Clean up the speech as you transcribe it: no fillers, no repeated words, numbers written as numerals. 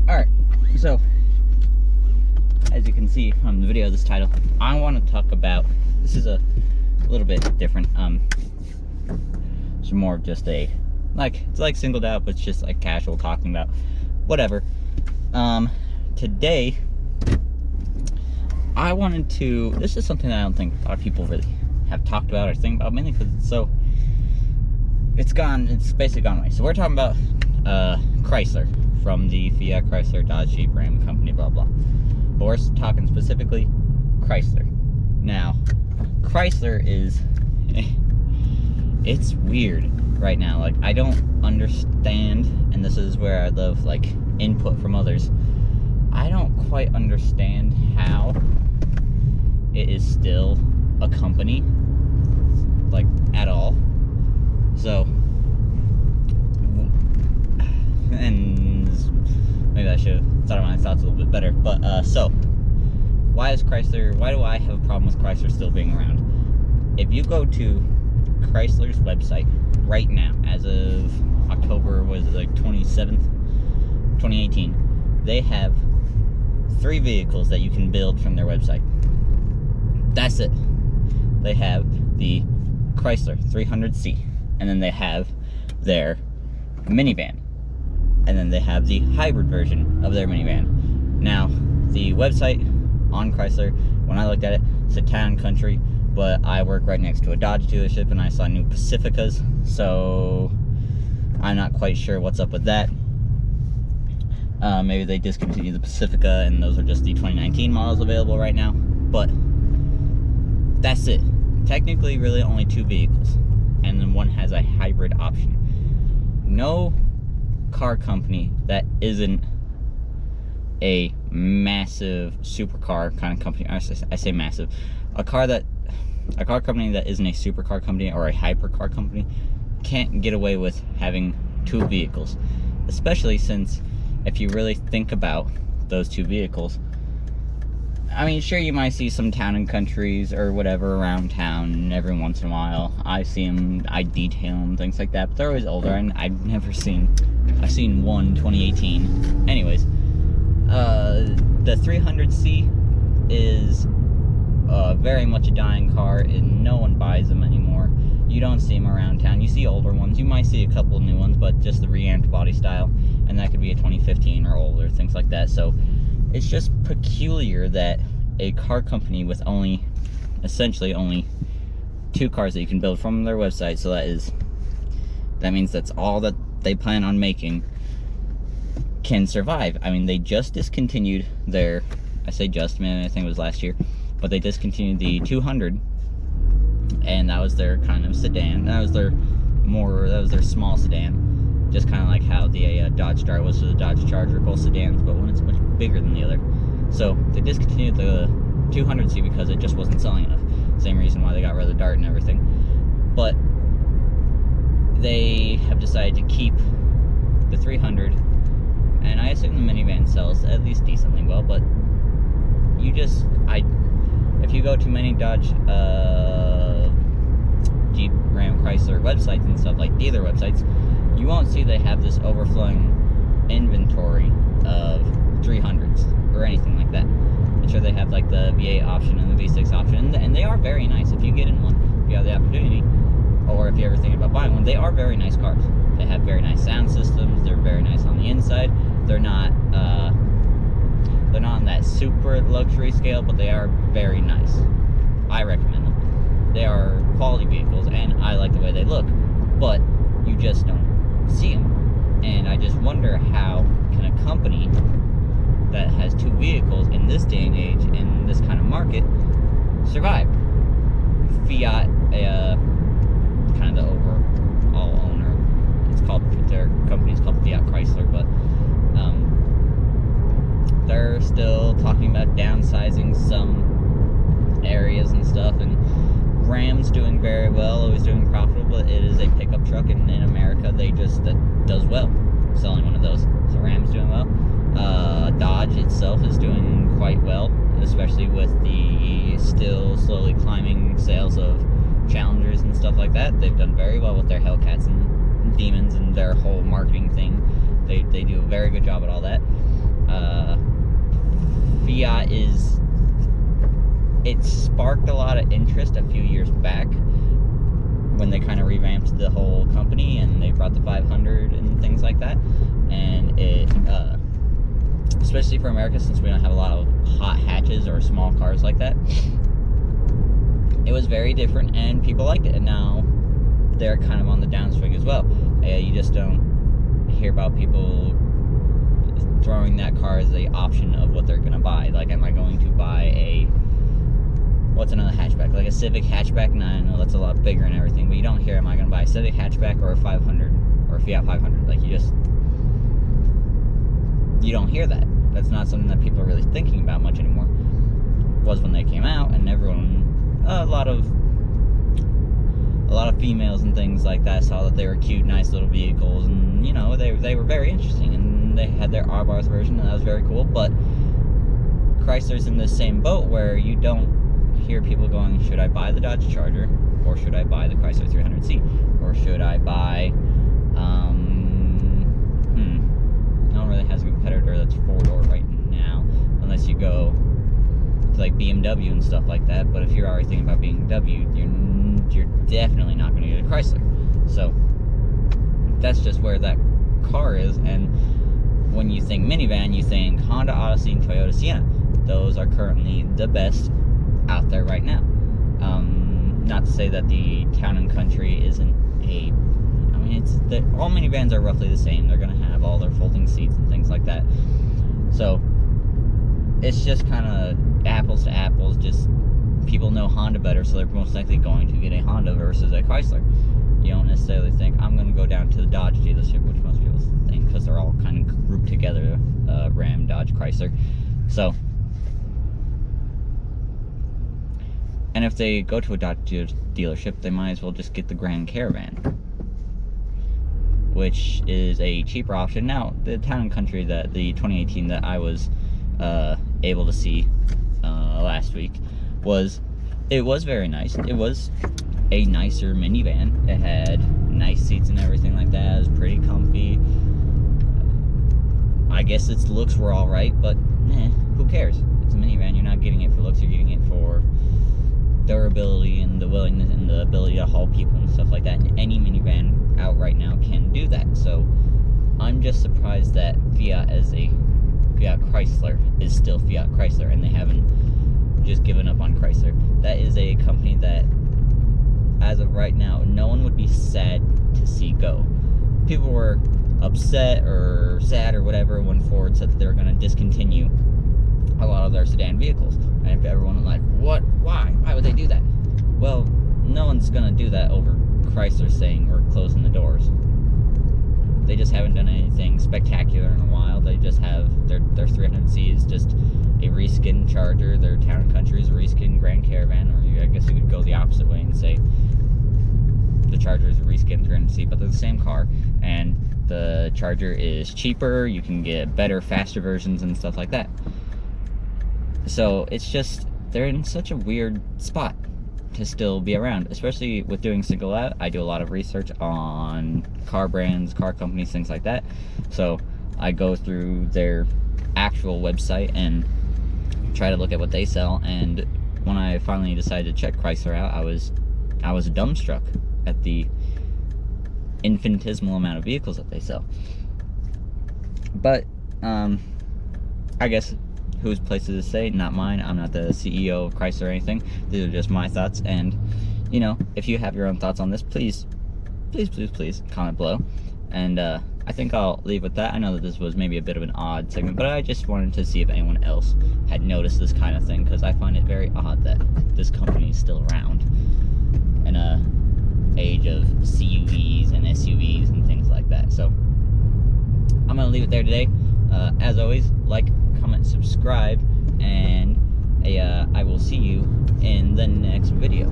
Alright, so as you can see from the video, this title, I want to talk about, this is a little bit different. It's more of just a, it's like singled out, but it's just like casual talking about whatever. Today, I wanted to, this is something that I don't think a lot of people really have talked about or think about, mainly because it's basically gone away. So we're talking about Chrysler, from the Fiat, Chrysler, Dodge, Jeep, Ram company, blah blah. But we're talking specifically Chrysler. Now, Chrysler is, it's weird right now. Like, I don't understand, and this is where I love input from others. I don't quite understand how it is still a company, at all. So, and maybe I should have thought of my thoughts a little bit better. But, so, why do I have a problem with Chrysler still being around? If you go to Chrysler's website right now, as of October, 27th, 2018, they have 3 vehicles that you can build from their website. That's it. They have the Chrysler 300C, and then they have their minivan, and then they have the hybrid version of their minivan. Now, the website on Chrysler, when I looked at it, said town and country, but I work right next to a Dodge dealership, and I saw new Pacificas, so I'm not quite sure what's up with that. Maybe they discontinued the Pacifica, and those are just the 2019 models available right now, but that's it. Technically, really only 2 vehicles, and then one has a hybrid option. No car company that isn't a massive supercar kind of company, I say massive, a car company that isn't a supercar company or a hypercar company can't get away with having 2 vehicles, especially since if you really think about those 2 vehicles, I mean, sure, you might see some town and countries or whatever around town every once in a while. I see them, I detail them, things like that, but they're always older, and I've seen one 2018. Anyways, the 300C is very much a dying car, and no one buys them anymore. You don't see them around town. You see older ones. You might see a couple of new ones, but just the reamped body style, and that could be a 2015 or older, things like that. So it's just peculiar that a car company with essentially only 2 cars that you can build from their website, so that means that's all that they plan on making, can survive. I mean, they just discontinued their, I think it was last year, but they discontinued the 200, and that was their kind of sedan. That was their small sedan. Just kind of like how the Dodge Dart was to the Dodge Charger, both sedans, but one is much bigger than the other. So they discontinued the 200C because it just wasn't selling enough. Same reason why they got rid of the Dart and everything. But they have decided to keep the 300, and I assume the minivan sells at least decently well. But if you go to many Dodge, Jeep, Ram, Chrysler websites and stuff, like dealer websites, you won't see they have this overflowing inventory of 300s or anything like that. I'm sure they have the V8 option and the V6 option, and they are very nice if you get in one, if you have the opportunity, or if you're ever thinking about buying one. They are very nice cars. They have very nice sound systems. They're very nice on the inside. They're not on that super luxury scale, but they are very nice. I recommend them. They are quality vehicles, and I like the way they look, but you just don't see them. And I just wonder, how can a company that has 2 vehicles in this day and age, in this kind of market, survive? Fiat, kind of the overall owner, their company's called Fiat Chrysler, but they're still talking about downsizing some areas and stuff, and Ram's doing very well, always doing profitable, but it is a pickup truck, and in America, that does well, selling one of those. So Ram's doing well. Dodge itself is doing quite well, especially with the still slowly climbing sales of Challengers and stuff like that. They've done very well with their Hellcats and Demons and their whole marketing thing. They do a very good job at all that. Fiat it sparked a lot of interest a few years back when they kind of revamped the whole company and they brought the 500 and things like that. And it, especially for America, since we don't have a lot of hot hatches or small cars like that, it was very different and people liked it. And now they're kind of on the downswing as well. You just don't hear about people throwing that car as the option of what they're going to buy. Like, am I going to buy what's another hatchback? Like a Civic hatchback? And I know that's a lot bigger and everything, but you don't hear, am I going to buy a Civic hatchback or a 500 or a Fiat 500? Like, you don't hear that. That's not something that people are really thinking about much anymore. It was when they came out, and everyone, a lot of females and things like that saw that they were cute, nice little vehicles, and, you know, they were very interesting, and they had their R-Bars version, and that was very cool. But Chrysler's in the same boat where you don't hear people going, should I buy the Dodge Charger, or should I buy the Chrysler 300C, or should I buy, no one really has a competitor that's four-door right now, unless you go to like BMW and stuff like that. But if you're already thinking about BMW, you're definitely not going to get a Chrysler. So that's just where that car is. And when you think minivan, you think Honda Odyssey and Toyota Sienna. Those are currently the best out there right now. Not to say that the Town and Country isn't a, I mean, all minivans are roughly the same. They're going to have all their folding seats and things like that. So it's just kind of apples to apples. Just people know Honda better, so they're most likely going to get a Honda versus a Chrysler. You don't necessarily think, I'm going to go down to the Dodge dealership, which most people think, because they're all kind of grouped together, Ram, Dodge, Chrysler. So, and if they go to a Dodge dealership, they might as well just get the Grand Caravan, which is a cheaper option. Now, the Town and Country, the 2018 that I was able to see last week, was very nice. It was a nicer minivan. It had nice seats and everything like that. It was pretty comfy. I guess its looks were alright, but who cares? It's a minivan. You're not getting it for looks, you're getting it for durability and the willingness and the ability to haul people and stuff like that. And any minivan out right now can do that. So I'm just surprised that Fiat Chrysler is still Fiat Chrysler, and they haven't just given up on Chrysler. That is a company that, as of right now, no one would be sad to see go. People were upset or sad or whatever when Ford said that they were going to discontinue a lot of their sedan vehicles. And everyone was like, what? Why? Why would they do that? Well, no one's going to do that over Chrysler saying we're closing the doors. They just haven't done anything spectacular in a while. They just have their 300C is just a reskinned Charger. Their Town and Country is a reskinned Grand Caravan, or I guess you could go the opposite way and say the Charger is a reskinned 300C, but they're the same car. And the Charger is cheaper. You can get better, faster versions and stuff like that. So it's just, they're in such a weird spot to still be around, especially with doing single out. I do a lot of research on car brands, car companies, things like that. So I go through their actual website and try to look at what they sell. And when I finally decided to check Chrysler out, I was dumbstruck at the infinitesimal amount of vehicles that they sell. But I guess whose place is to say? Not mine. I'm not the CEO of Chrysler or anything. These are just my thoughts. And, you know, if you have your own thoughts on this, please comment below. And I think I'll leave with that. I know that this was maybe a bit of an odd segment, but I just wanted to see if anyone else had noticed this kind of thing, because I find it very odd that this company is still around in a age of CUVs and SUVs and things like that. So I'm going to leave it there today. As always, like, comment, subscribe, and I will see you in the next video.